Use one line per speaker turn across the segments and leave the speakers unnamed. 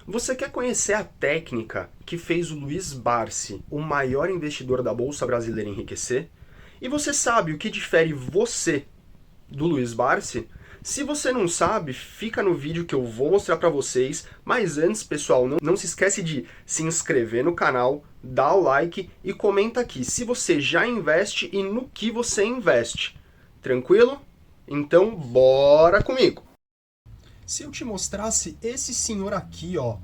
Você quer conhecer a técnica que fez o Luiz Barsi, o maior investidor da Bolsa Brasileira, enriquecer? E você sabe o que difere você do Luiz Barsi? Se você não sabe, fica no vídeo que eu vou mostrar para vocês. Mas antes, pessoal, não se esquece de se inscrever no canal, dar o like e comenta aqui se você já investe e no que você investe. Tranquilo? Então, bora comigo! Se eu te mostrasse esse senhor aqui, ó,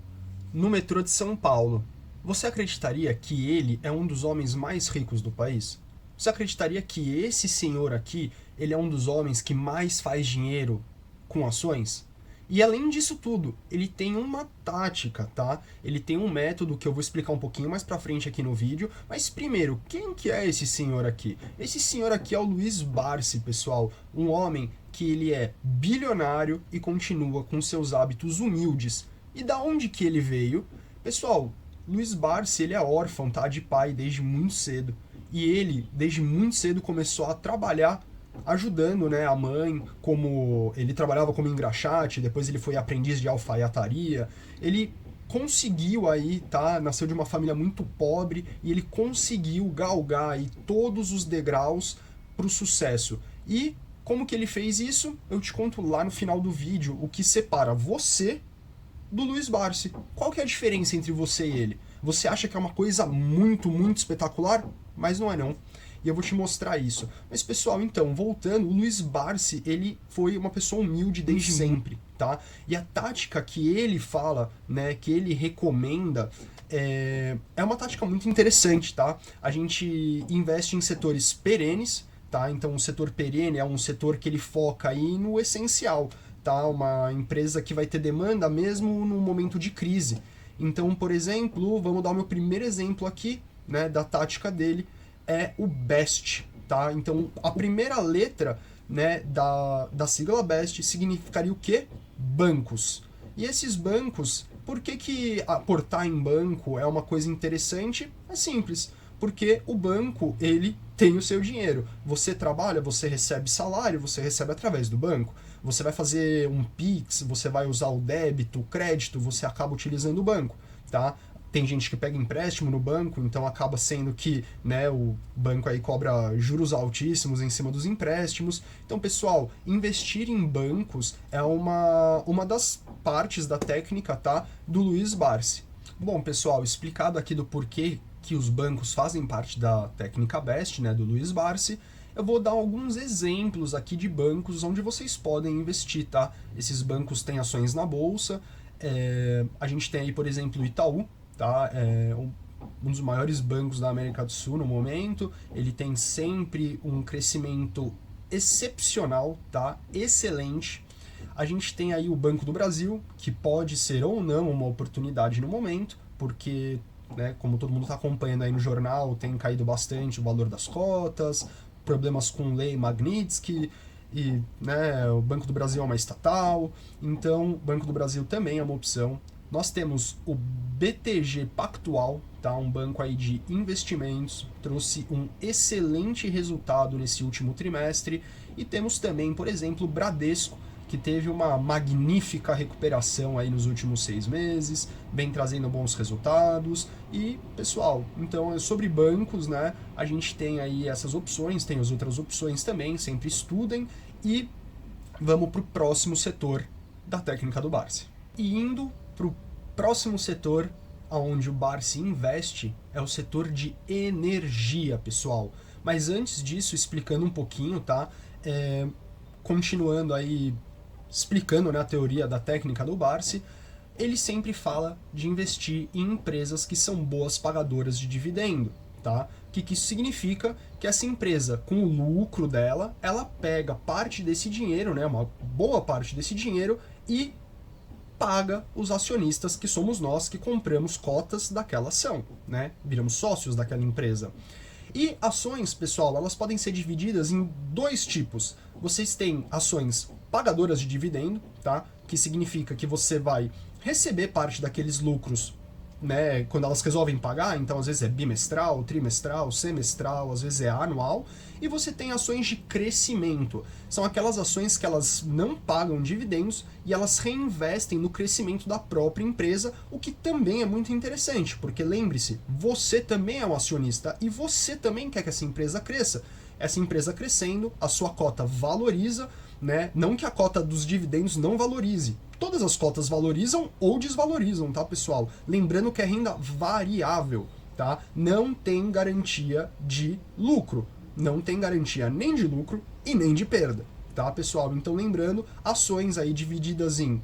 no metrô de São Paulo, você acreditaria que ele é um dos homens mais ricos do país? Você acreditaria que esse senhor aqui, ele é um dos homens que mais faz dinheiro com ações? E além disso tudo, ele tem uma tática, tá? Ele tem um método que eu vou explicar um pouquinho mais pra frente aqui no vídeo. Mas primeiro, quem que é esse senhor aqui? Esse senhor aqui é o Luiz Barsi, pessoal. Um homem que ele é bilionário e continua com seus hábitos humildes. E da onde que ele veio? Pessoal, Luiz Barsi, ele é órfão, tá? De pai desde muito cedo. E ele, desde muito cedo, começou a trabalhar ajudando, né, a mãe, como ele trabalhava como engraxate, depois ele foi aprendiz de alfaiataria. Ele conseguiu aí, tá? Nasceu de uma família muito pobre e ele conseguiu galgar aí todos os degraus para o sucesso. E como que ele fez isso? Eu te conto lá no final do vídeo o que separa você do Luiz Barsi. Qual que é a diferença entre você e ele? Você acha que é uma coisa muito, muito espetacular? Mas não é não. E eu vou te mostrar isso. Mas pessoal, então, voltando, o Luiz Barsi, ele foi uma pessoa humilde desde sempre, tá? E a tática que ele fala, né, que ele recomenda, é uma tática muito interessante, tá? A gente investe em setores perenes, tá? Então o setor perene é um setor que ele foca aí no essencial, tá? Uma empresa que vai ter demanda mesmo no momento de crise. Então, por exemplo, vamos dar o meu primeiro exemplo aqui, né, da tática dele, é o BEST, tá? Então, a primeira letra, né, da sigla BEST significaria o quê? Bancos. E esses bancos, por que aportar em banco é uma coisa interessante? É simples, porque o banco, ele tem o seu dinheiro. Você trabalha, você recebe salário, você recebe através do banco. Você vai fazer um Pix, você vai usar o débito, o crédito, você acaba utilizando o banco, tá? Tem gente que pega empréstimo no banco, então acaba sendo que, né, o banco aí cobra juros altíssimos em cima dos empréstimos. Então, pessoal, investir em bancos é uma das partes da técnica, tá, do Luiz Barsi. Bom, pessoal, explicado aqui do porquê que os bancos fazem parte da técnica BEST, né, do Luiz Barsi, eu vou dar alguns exemplos aqui de bancos onde vocês podem investir, tá? Esses bancos têm ações na bolsa. A gente tem aí, por exemplo, o Itaú, tá? Um dos maiores bancos da América do Sul no momento. Ele tem sempre um crescimento excepcional, tá? Excelente. A gente tem aí o Banco do Brasil, que pode ser ou não uma oportunidade no momento, porque, né, como todo mundo está acompanhando aí no jornal, tem caído bastante o valor das cotas, problemas com lei Magnitsky, e, né, o Banco do Brasil é uma estatal, então o Banco do Brasil também é uma opção. Nós temos o BTG Pactual, tá? Um banco aí de investimentos, trouxe um excelente resultado nesse último trimestre. E temos também, por exemplo, o Bradesco, que teve uma magnífica recuperação aí nos últimos 6 meses, vem trazendo bons resultados. E, pessoal, então sobre bancos, né, a gente tem aí essas opções, tem as outras opções também, sempre estudem. E vamos para o próximo setor da técnica do Barsi. E indo para o próximo setor onde o Barsi investe, é o setor de energia, pessoal. Mas antes disso, explicando um pouquinho, tá? Continuando aí, explicando, né, a teoria da técnica do Barsi, ele sempre fala de investir em empresas que são boas pagadoras de dividendo, tá? O que isso significa? Que essa empresa, com o lucro dela, ela pega parte desse dinheiro, né, uma boa parte desse dinheiro, e paga os acionistas, que somos nós que compramos cotas daquela ação, né? Viramos sócios daquela empresa. E ações, pessoal, elas podem ser divididas em dois tipos. Vocês têm ações pagadoras de dividendo, tá? Que significa que você vai receber parte daqueles lucros
né, quando elas resolvem pagar, então às vezes é bimestral, trimestral, semestral, às vezes é anual, e você tem ações de crescimento. São aquelas ações que elas não pagam dividendos e elas reinvestem no crescimento da própria empresa, o que também é muito interessante, porque lembre-se, você também é um acionista e você também quer que essa empresa cresça. Essa empresa crescendo, a sua cota valoriza, né? Não que a cota dos dividendos não valorize. Todas as cotas valorizam ou desvalorizam, tá, pessoal? Lembrando que é renda variável, tá? Não tem garantia de lucro. Não tem garantia nem de lucro e nem de perda, tá, pessoal? Então, lembrando, ações aí divididas em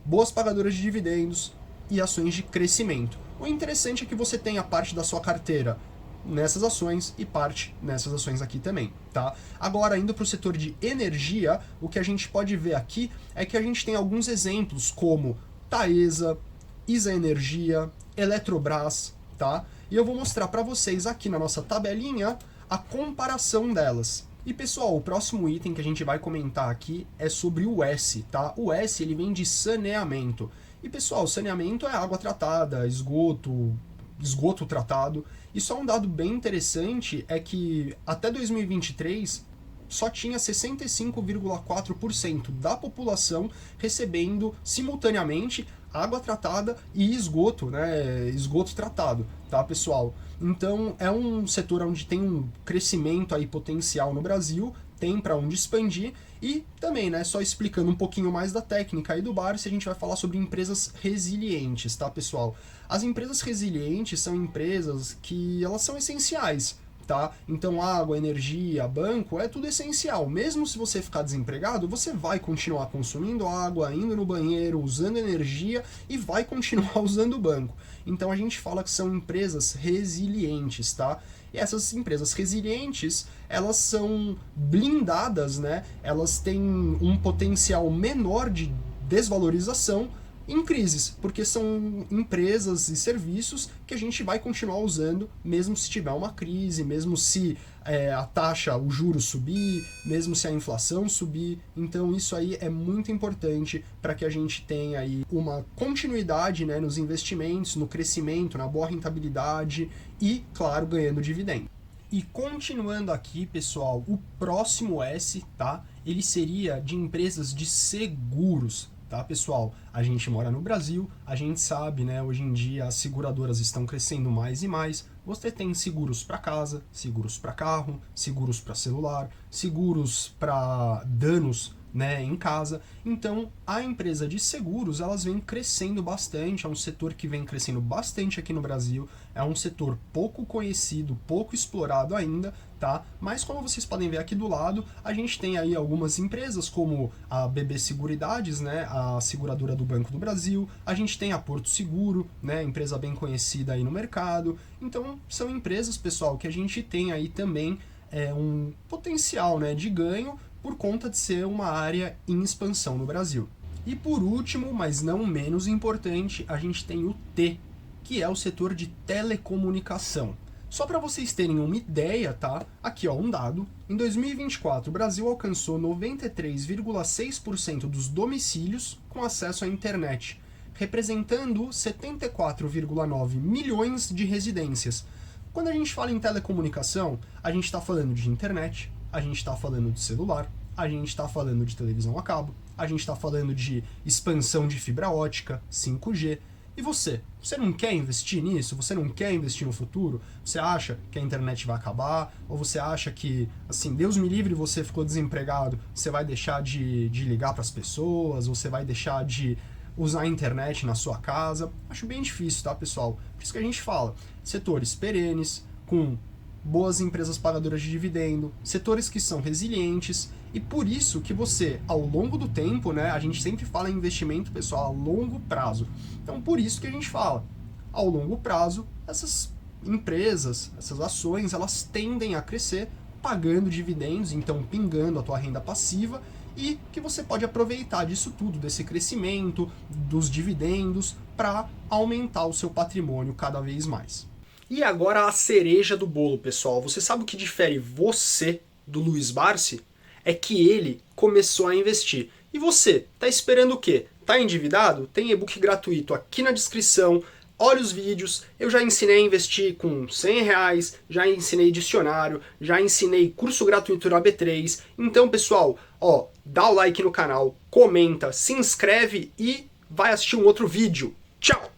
boas pagadoras de dividendos e ações de crescimento. O interessante é que você tem a parte da sua carteira nessas ações e parte nessas ações aqui também, tá? Agora, indo para o setor de energia, o que a gente pode ver aqui é que a gente tem alguns exemplos como Taesa, ISA Energia, Eletrobras, tá? E eu vou mostrar para vocês aqui na nossa tabelinha a comparação delas. E pessoal, o próximo item que a gente vai comentar aqui é sobre o S, tá? O S, ele vem de saneamento. E pessoal, saneamento é água tratada, esgoto tratado. E só um dado bem interessante é que até 2023 só tinha 65,4% da população recebendo simultaneamente água tratada e esgoto, né? Esgoto tratado, tá, pessoal? Então é um setor onde tem um crescimento aí potencial no Brasil, tem para onde expandir. E também, né, só explicando um pouquinho mais da técnica aí do Barsi, a gente vai falar sobre empresas resilientes, tá, pessoal? As empresas resilientes são empresas que elas são essenciais, tá? Então água, energia, banco, é tudo essencial. Mesmo se você ficar desempregado, você vai continuar consumindo água, indo no banheiro, usando energia e vai continuar usando o banco. Então a gente fala que são empresas resilientes, tá? E essas empresas resilientes, elas são blindadas, né? Elas têm um potencial menor de desvalorização em crises, porque são empresas e serviços que a gente vai continuar usando mesmo se tiver uma crise, mesmo se a taxa, o juro subir, mesmo se a inflação subir. Então isso aí é muito importante para que a gente tenha aí uma continuidade, né, nos investimentos, no crescimento, na boa rentabilidade e, claro, ganhando dividendo. E continuando aqui, pessoal, o próximo S, tá? Ele seria de empresas de seguros. Tá, pessoal? A gente mora no Brasil, a gente sabe, né? Hoje em dia as seguradoras estão crescendo mais e mais. Você tem seguros para casa, seguros para carro, seguros para celular, seguros para danos, né, em casa. Então, a empresa de seguros, elas vem crescendo bastante, é um setor que vem crescendo bastante aqui no Brasil, é um setor pouco conhecido, pouco explorado ainda, tá? Mas como vocês podem ver aqui do lado, a gente tem aí algumas empresas como a BB Seguridades, né, a seguradora do Banco do Brasil, a gente tem a Porto Seguro, né, empresa bem conhecida aí no mercado. Então, são empresas, pessoal, que a gente tem aí também um potencial, né, de ganho por conta de ser uma área em expansão no Brasil. E por último, mas não menos importante, a gente tem o T, que é o setor de telecomunicação. Só para vocês terem uma ideia, tá? Aqui ó, um dado. Em 2024, o Brasil alcançou 93,6% dos domicílios com acesso à internet, representando 74,9 milhões de residências. Quando a gente fala em telecomunicação, a gente está falando de internet, a gente está falando de celular, a gente está falando de televisão a cabo, a gente está falando de expansão de fibra ótica, 5G. E você não quer investir nisso? Você não quer investir no futuro? Você acha que a internet vai acabar? Ou você acha que, assim, Deus me livre, você ficou desempregado, você vai deixar de ligar para as pessoas? Ou você vai deixar de usar a internet na sua casa? Acho bem difícil, tá, pessoal? Por isso que a gente fala, setores perenes, com boas empresas pagadoras de dividendo, setores que são resilientes, e por isso que você, ao longo do tempo, né, a gente sempre fala em investimento, pessoal, a longo prazo. Então, por isso que a gente fala, ao longo prazo, essas empresas, essas ações, elas tendem a crescer pagando dividendos, então pingando a tua renda passiva, e que você pode aproveitar disso tudo, desse crescimento, dos dividendos, para aumentar o seu patrimônio cada vez mais.
E agora a cereja do bolo, pessoal. Você sabe o que difere você do Luiz Barsi? É que ele começou a investir. E você, tá esperando o quê? Tá endividado? Tem e-book gratuito aqui na descrição. olha os vídeos, eu já ensinei a investir com R$100, já ensinei dicionário, já ensinei curso gratuito do AB3. Então, pessoal, ó, dá o like no canal, comenta, se inscreve e vai assistir um outro vídeo. Tchau!